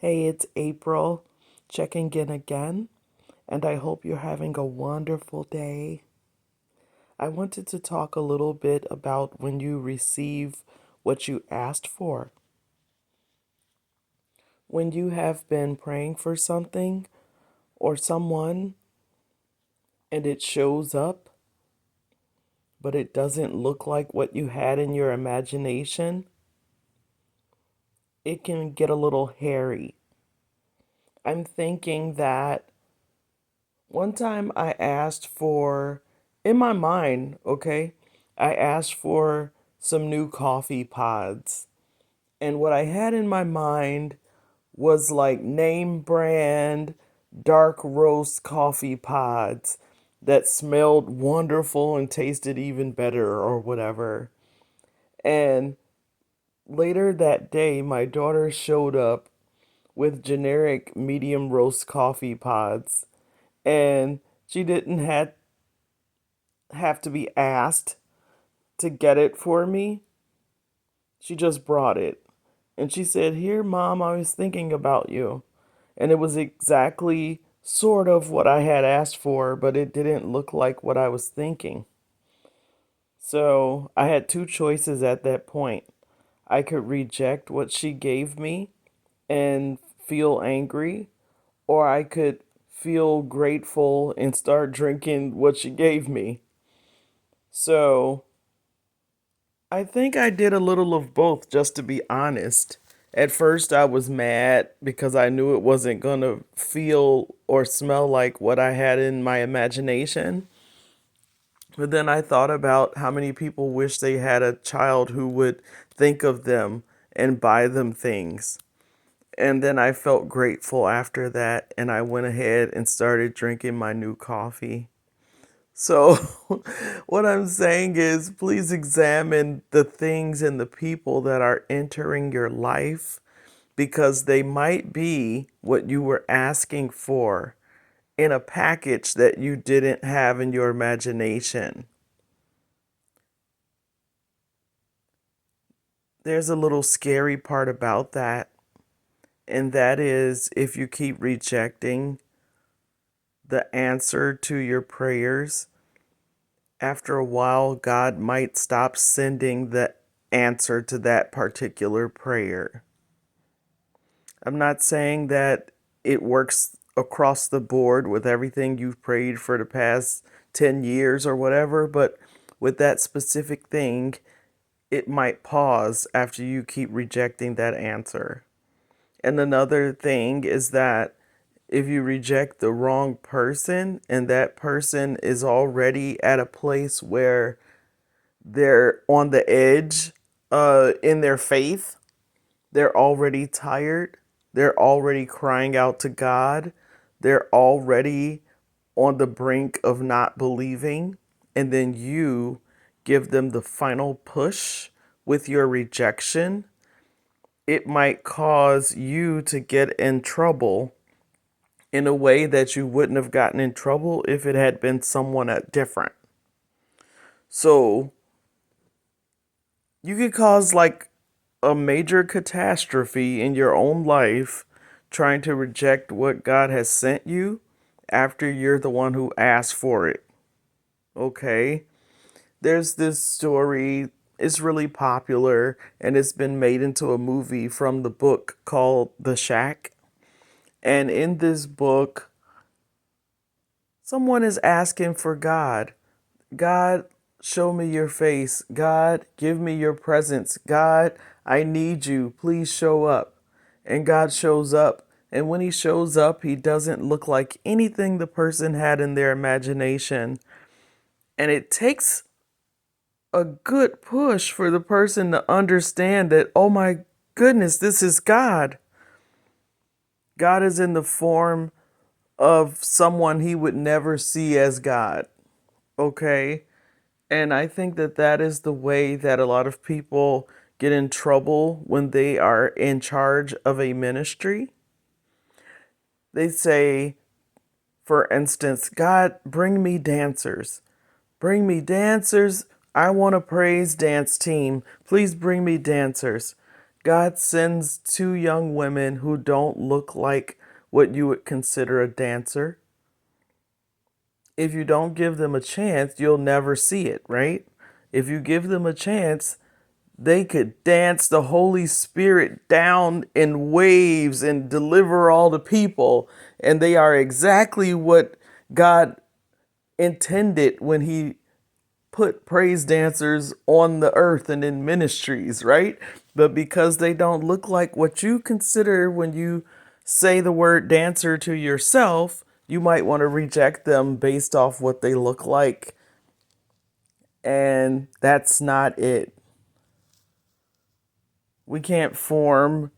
Hey, it's April, checking in again, and I hope you're having a wonderful day. I wanted to talk a little bit about when you receive what you asked for. When you have been praying for something or someone and it shows up, but it doesn't look like what you had in your imagination, it can get a little hairy. I'm thinking that one time I asked for, in my mind, okay, I asked for some new coffee pods. And what I had in my mind was like name brand dark roast coffee pods that smelled wonderful and tasted even better or whatever. And later that day, my daughter showed up with generic medium roast coffee pods, and she didn't have to be asked to get it for me. She just brought it. And she said, "Here, Mom, I was thinking about you." And it was exactly sort of what I had asked for, but it didn't look like what I was thinking. So I had two choices at that point. I could reject what she gave me and feel angry, or I could feel grateful and start drinking what she gave me. So I think I did a little of both, just to be honest. At first, I was mad because I knew it wasn't going to feel or smell like what I had in my imagination. But then I thought about how many people wish they had a child who would think of them and buy them things. And then I felt grateful after that, and I went ahead and started drinking my new coffee. So, what I'm saying is, please examine the things and the people that are entering your life because they might be what you were asking for in a package that you didn't have in your imagination. There's a little scary part about that, and that is if you keep rejecting the answer to your prayers, after a while, God might stop sending the answer to that particular prayer. I'm not saying that it works across the board with everything you've prayed for the past 10 years or whatever, but with that specific thing, it might pause after you keep rejecting that answer. And another thing is that if you reject the wrong person and that person is already at a place where they're on the edge in their faith, they're already tired, they're already crying out to God, they're already on the brink of not believing, and then you give them the final push with your rejection, it might cause you to get in trouble in a way that you wouldn't have gotten in trouble if it had been someone different. So you could cause like a major catastrophe in your own life trying to reject what God has sent you after you're the one who asked for it. Okay? There's this story, it's really popular, and it's been made into a movie from the book called The Shack. And in this book, someone is asking for God. God, show me your face. God, give me your presence. God, I need you. Please show up. And God shows up. And when he shows up, he doesn't look like anything the person had in their imagination. And it takes a good push for the person to understand that, oh my goodness, this is God. God is in the form of someone he would never see as God. Okay? And I think that that is the way that a lot of people get in trouble when they are in charge of a ministry. They say, for instance, God, bring me dancers. Bring me dancers. I want a praise dance team. Please bring me dancers. God sends two young women who don't look like what you would consider a dancer. If you don't give them a chance, you'll never see it, right? If you give them a chance, they could dance the Holy Spirit down in waves and deliver all the people. And they are exactly what God intended when He put praise dancers on the earth and in ministries, right? But because they don't look like what you consider when you say the word dancer to yourself, you might want to reject them based off what they look like. And that's not it. We can't form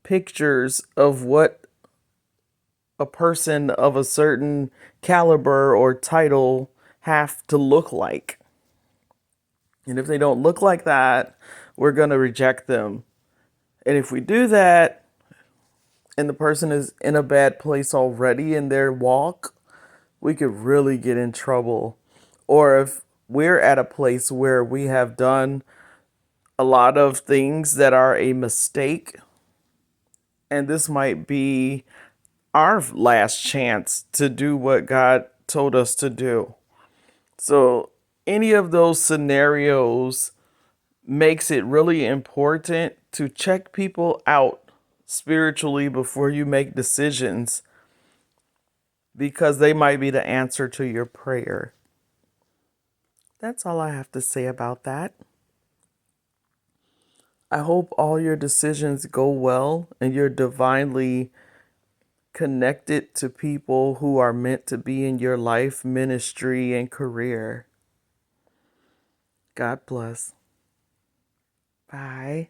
pictures of what a person of a certain caliber or title have to look like. And if they don't look like that, we're going to reject them. And if we do that, and the person is in a bad place already in their walk, we could really get in trouble. Or if we're at a place where we have done a lot of things that are a mistake, and this might be our last chance to do what God told us to do. So, any of those scenarios makes it really important to check people out spiritually before you make decisions, because they might be the answer to your prayer. That's all I have to say about that. I hope all your decisions go well and you're divinely connected to people who are meant to be in your life, ministry, and career. God bless. Bye.